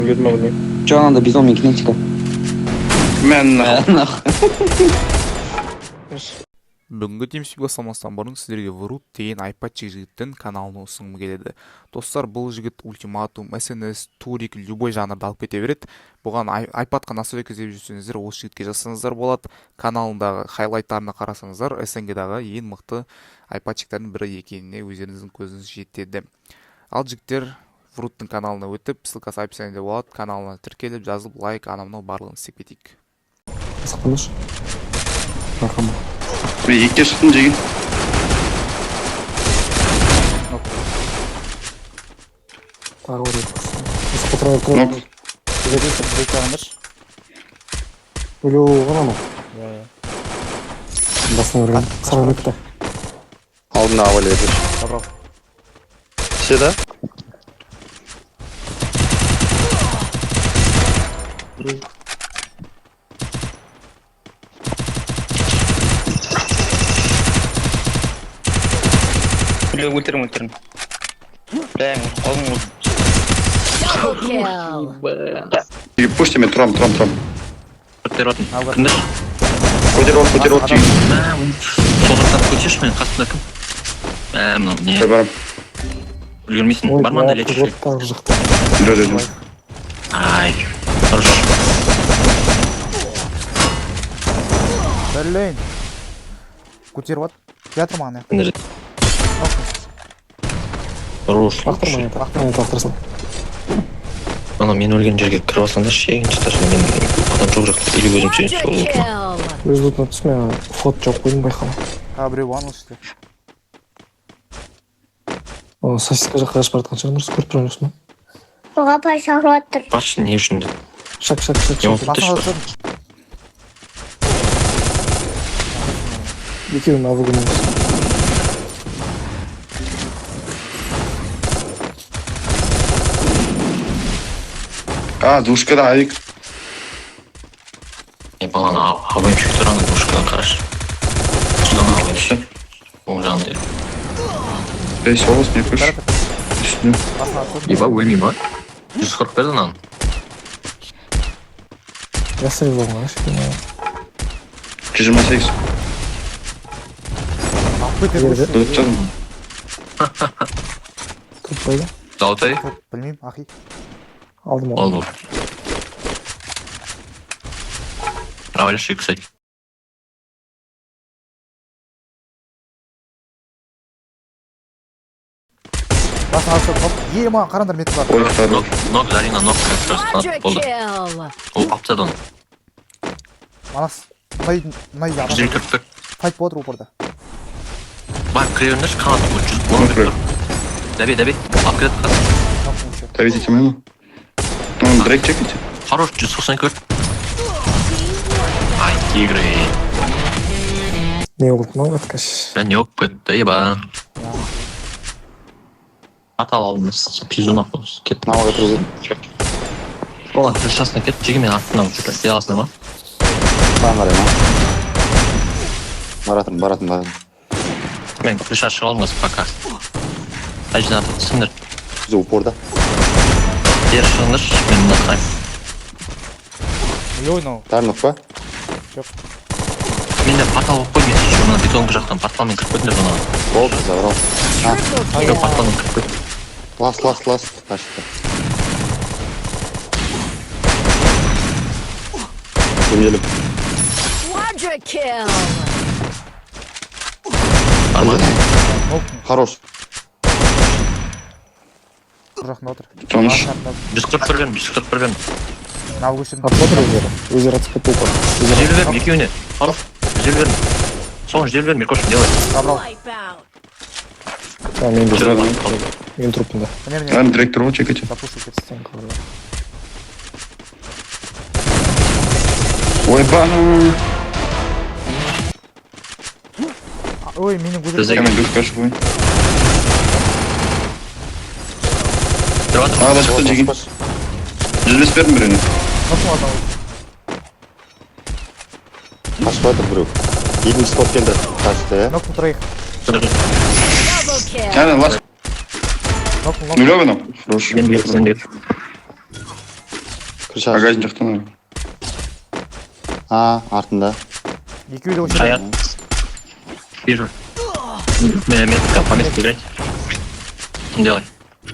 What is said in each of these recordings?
Че, надо безумие кинетика. Бүгінгі темсүйге салмастан бұрын сіздерге Врут деген айпатчик жігіттің каналын ұсынғым келеді. Достар, бұл жігіт ультиматум, СНС, турик, любой жанрды алып кете береді. Бұған айпатқа настройка іздеп жүрсеңіздер, осы жігітке жазсаңыздар болады. Каналындағы хайлайттарына қарасаңыздар, СНГ-дағы ең мықты айпатчиктердің бірі екеніне өздеріңіздің көзіңіз жетеді. Ал жігіттер Вруттың каналына өтіп, ссылкасы описаниеде болады. Каналына тіркеліп, жазылып, лайк, анамнау барлығын істеп кетейік. Сақыныш. Рахама. Екке шықтың жеген. Тағы бір еді. Өлеу ғана ма? Басына өрген. Саған өтті. Алдына авали етіш. Все, да? өлтірім. Пушьте меня, Тром. Көтер от. Солдаттан көтерші мен қасында кім? Мынау не? Үлгермейсің, бар ма анда лечишь? Тағы жықты. Жүреді. Ай, дұрыс. Блин. Көтеріп от. Театр маңына. Дұрыс. Ақтырмай, тақтырсын. Ана мен өлген жерге кіріп алсаңдаршы, егінші ташына мен адам жоқ жақта или өзім сүйінші болып отырмын. Өз бұтына түсме, фот жоқ қойдың байқама. Біреу аныл ішті. Сосиска жаққа қашып бара жатқан шығармыз, көріп тұрған жоқсың ба? Оға пайсақ отыр. Басшы не үшін де? Шак. Не болып кетті шпа? Екеуін авы күніміз. Душкада авик. Баланы абайым шүйіп тұрғаны душкадан қарашы. Судан алып түсі. Оң жағын 5 олыс не күш. Үстіне. Еба өлмей ма? 140 берді нан. Ясыры болған ғаш. 128. Дұтчадым. Тұртпайды. Зауытай? Білмеймін, ахи. Алдым. Ол бұл. Правильші, кстати. Басын алып шығып, маған қарандар меті бар. Ойықтады. Нок, Зарина, нок. Болды. Ол аптадон. Манас, мұнай адам. 144. Файт болады упорда. Бар, кіре беріңдерші, қанаты бұл 144. Дәбе. Алып келеді қас. Давите мимо. Дрейк чекайте. Хорош, 194. Ай, тигры. Не болды мынау өткаш. Бән не оқып кетті, еба. Атал алдыңыз, пизуна қоңыз. Кет. Науға тұрзы. Ола, крышасына кет, жеге мен артына жүрді. Де аласына ма? Баратын. Мен крыша шыға алмыз пока. Әжін аты түсіңдір. Күзі упорда. Бері шығыңдыр, мен мұнда қайым. Не ойнау? Тарнық па? Менде портал болып қой, мен еще мына бетонғы жақтан порталмен кіріп көтіндер бұны. Болды, забрал. Еще порталмен кіріп көт. Ласт. Ашты. Көмелім. Нормально? Хорош. Бұл жақында отыр. Тоныш. 141 бердім. Нау көшін. Атып отыр өздері атып кетті опар. Жел бердім, екеуіне. Хорош, жел бердім. Соған жел бердім, Меркошын делай. Забрал. Мен трупында. Міне. Директор ол чекайте. Запушу кетсін. Ойбану. Ой, менің көзім. Біздегі. Кәмен душка шығуын. Дұрватыр. Ағда шықты жеген. 105 бердім біреуіне. Насыл адам. Қашпады біреу. 7 спот келді. Қашты, ә? Нокну троих. Ласт. Нокну. Нулевый нам. Хорош. Мен Кіршаш. Магазин жақтан. Артында. Екеуі де осы Шаят. Вижу. Мен компомист играть. Делай.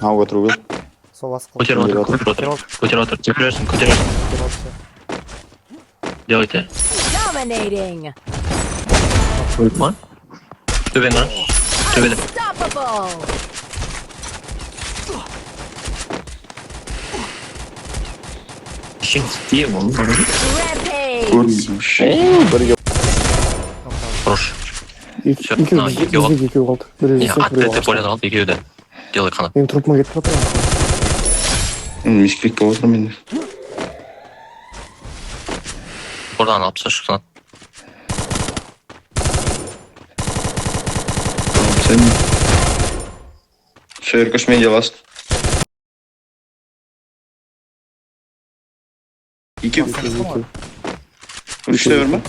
Отыру кел. сол асқыл. Көтер отыр. Көтересің. Делайте. Dominating. Ма? Төбең ара. Төбеде. Unstoppable. Шин тие оны. Rampage. Көрмеймін. Хорош. Екеуі қалды. Біреуі Не, сен атты біреуі поле алып екеуі де. Делай қанат. Менің трупыма кетіп жатыр. Мешкілік болып отырмын мен. Oradan alып тасташы қанат. Sen Шеркаш мен деласын. Екеу. Үште бар ма?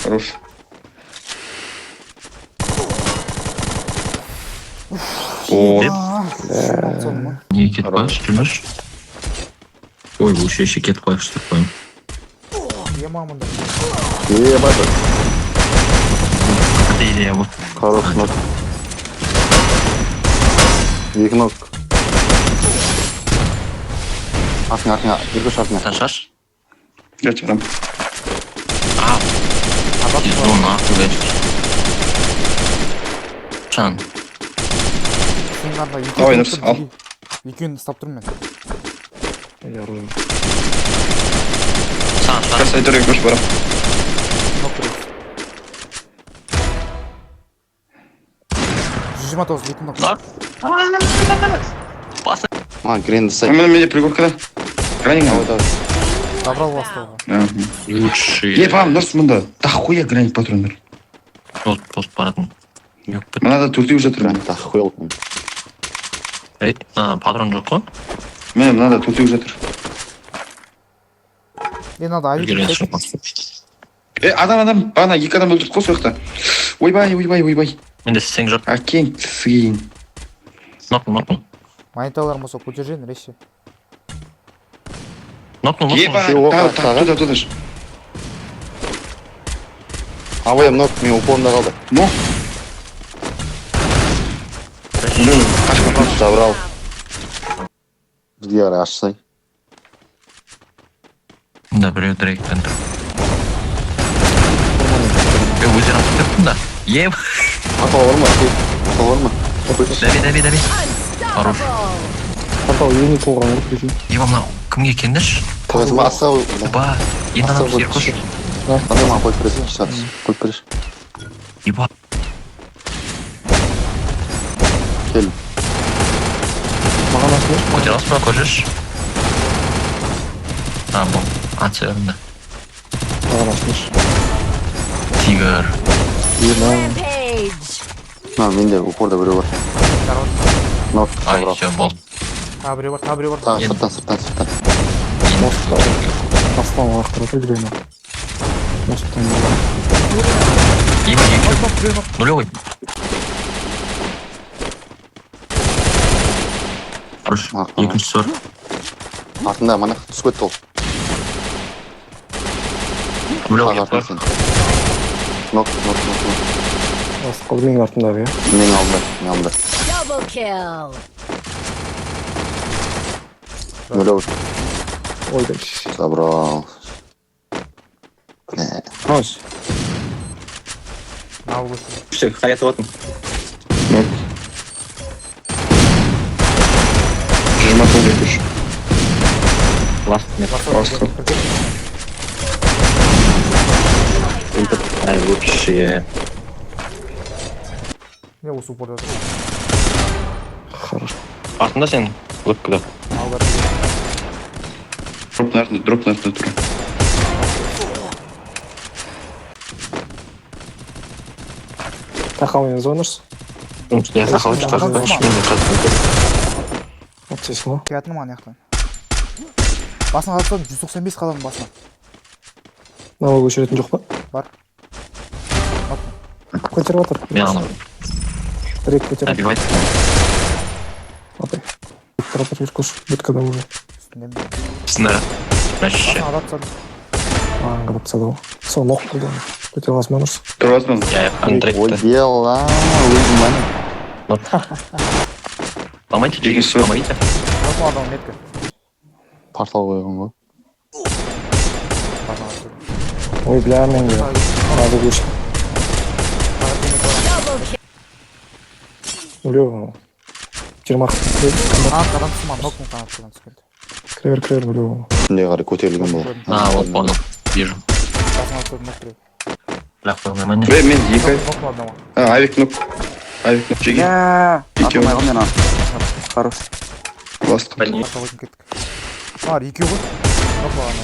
Хорош. О, Не кетіп қояш, жүрмеш? Ой, бұл еще кетіп қояш деп қойым. Емамында. Ебать. Қате идея бұл. Хорош нок. Екі нок. Артыңа. Жүргіш артыңа. Сен шаш? geçelim. Сезон ақыл Шан. Давай, Нұрс, ал. Екеуін ұстап тұрмын мен. Саған шаш. Касайдырға көш барам. Жүз 29 бетін нок. Басы. Гренді сай. Менде пригоркада. Гранинг. Забрал бастауға. Лучший. Ебам, Нұрс мұнда. Дохуя граник патрондар. Пост баратын. Yok біт. Мынада төртеу жатыр. Гранді хуел. Ей, патрон жоқ қой? Міне мынада төртеу жатыр. Надо айып. Үлгерген жоқ. Адам. Бағана екі адам өлтірді қой сояқта. Ойбай. Менде сен жоқ. Әкең сыйын. Нокну. Мониталарым болса көтержен, реше. Нокну. Ебам, туда ж. Абай нок мен упорында қалды. Ну. Қашқан. Забрал. Бізге ара ашсай. Да, біреу діректен тұр. Өздерін тұттырттым да. Ем. Атал бар ма? Дәбе. Хорош. Атал ені толған ұрып кетейін. Еба мынау кімге кендіш? Тағызыма асау. Еба, енді анау сер көш. Адамға қойып бересің, шатыс. Қойып береш. Еба. Кел. Маған асылыр. Көтер алыс бұра көшіш. Бұл. Ат сөрінде. Маған асылыр. Тигр. Rampage. Менде упорда біреу бар. Нок, Ай, забрал. все, бол. Табіреу бар. Тағы сырттан. Аслан ақтыры грейна. Мостан Еба, екеу. Нулевой. Хорош. Екінші сор. Артында мана түс көтті ол. Нулевой Артында епті. сен. Нок. асқалы менің артымдағы, иә? Мен алдымда. Double kill. Нулевый. Ойдай. Забрал. Нос. Ал көші. Все, хаят отын. Жматовый көш. Ласт. Ай, вообще. Не осы упорда отыр. Хорош. Артында сен өткіді. Ал бар. Дроп нарында тұр. Тақаумен звонырсың? Я сахал çıkardım. Ben şimdi kazandım. Отсайсың ғой? Келатыным ана яқтан. Басына қалыптан 195 қаламын басына. Мына көшіретін жоқ па? Бар. Көтеріп отыр. Мен ана Direkt көтеріп. набивать. Апай. Тұрап отыр, көш. Бүткада уже. Үстіндемін. Снаряд. Вообще. Басына адап тастадым. Маған қарап тастады ғой. Сол ноқ қылды оны. Көтеріп аласың ба нұрсыз? Тұрасың. Я Андрей. Дела, өзім мәні. Ломайте, Жеге Джигис, ломайте. Басына адам метка. Портал қойған ғой. Басына адап. Ой, бля, мен де. Надо көш. Double kill. Өлеу. 20 Қанаттан түсім нокпен қанаттан түскенді. кірер, өлеу. Үстінде қарай көтерілген бол. А, вот понял. Вижу. Басына түсіп нок біреу. Бля, внимание. Мен екі. Нокпен адамға. Авик нок. Авик нок. Жеге. Екеуі. мен Хорош. Ластық. Блин. Арқа қойдың кеттік. Бар, екеу ғой. Нок болған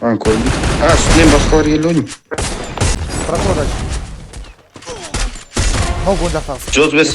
Көрдім. Үстінен басқалар келді ойын. Прохода. Нок оң жақтағысы. Джоз бес.